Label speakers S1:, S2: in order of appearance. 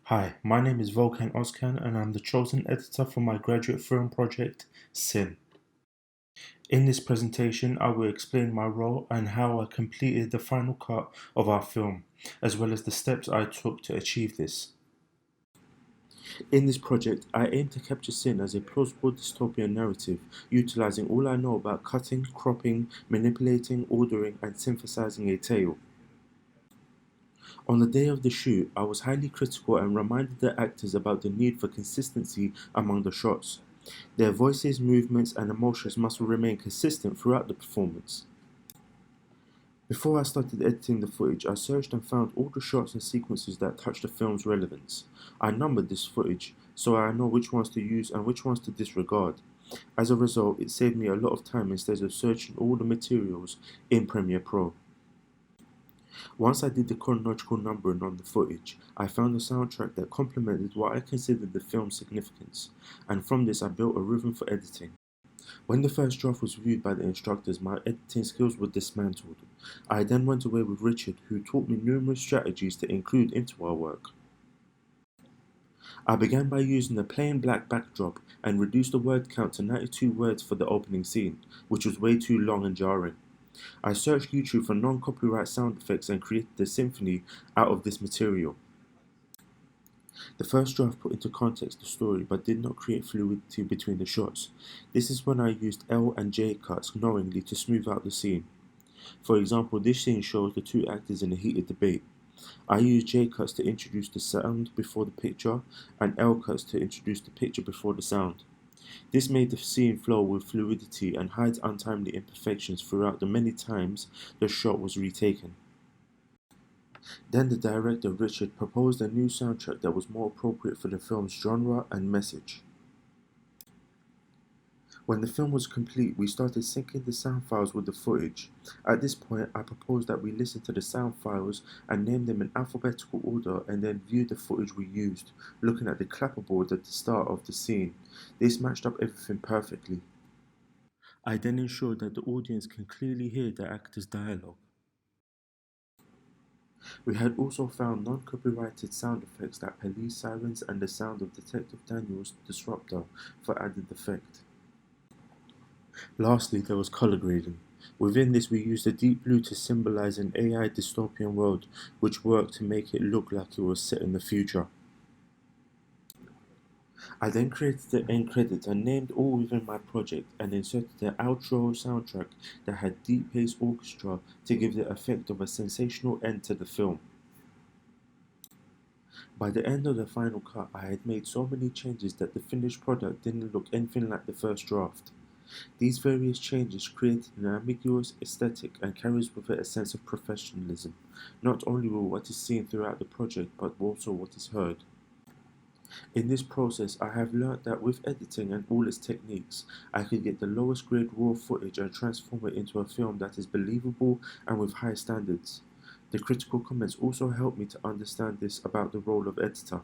S1: Hi, my name is Volkan Ozkan and I'm the chosen editor for my graduate film project, Sin. In this presentation, I will explain my role and how I completed the final cut of our film, as well as the steps I took to achieve this. In this project, I aim to capture Sin as a plausible dystopian narrative, utilizing all I know about cutting, cropping, manipulating, ordering, and synthesizing a tale. On the day of the shoot, I was highly critical and reminded the actors about the need for consistency among the shots. Their voices, movements, and emotions must remain consistent throughout the performance. Before I started editing the footage, I searched and found all the shots and sequences that touched the film's relevance. I numbered this footage so I know which ones to use and which ones to disregard. As a result, it saved me a lot of time instead of searching all the materials in Premiere Pro. Once I did the chronological numbering on the footage, I found a soundtrack that complemented what I considered the film's significance, and from this I built a rhythm for editing. When the first draft was reviewed by the instructors, my editing skills were dismantled. I then went away with Richard, who taught me numerous strategies to include into our work. I began by using a plain black backdrop and reduced the word count to 92 words for the opening scene, which was way too long and jarring. I searched YouTube for non-copyright sound effects and created a symphony out of this material. The first draft put into context the story but did not create fluidity between the shots. This is when I used L and J cuts knowingly to smooth out the scene. For example, this scene shows the two actors in a heated debate. I used J cuts to introduce the sound before the picture and L cuts to introduce the picture before the sound. This made the scene flow with fluidity and hides untimely imperfections throughout the many times the shot was retaken. Then the director Richard proposed a new soundtrack that was more appropriate for the film's genre and message. When the film was complete, we started syncing the sound files with the footage. At this point, I proposed that we listen to the sound files and name them in alphabetical order and then view the footage we used, looking at the clapperboard at the start of the scene. This matched up everything perfectly. I then ensured that the audience can clearly hear the actor's dialogue. We had also found non-copyrighted sound effects like police sirens and the sound of Detective Daniel's disruptor for added effect. Lastly, there was color grading. Within this, we used a deep blue to symbolize an AI dystopian world, which worked to make it look like it was set in the future. I then created the end credits and named all within my project and inserted the outro soundtrack that had deep bass orchestra to give the effect of a sensational end to the film. By the end of the final cut, I had made so many changes that the finished product didn't look anything like the first draft. These various changes created an ambiguous aesthetic and carries with it a sense of professionalism, not only with what is seen throughout the project but also what is heard. In this process, I have learnt that with editing and all its techniques, I could get the lowest grade raw footage and transform it into a film that is believable and with high standards. The critical comments also helped me to understand this about the role of editor.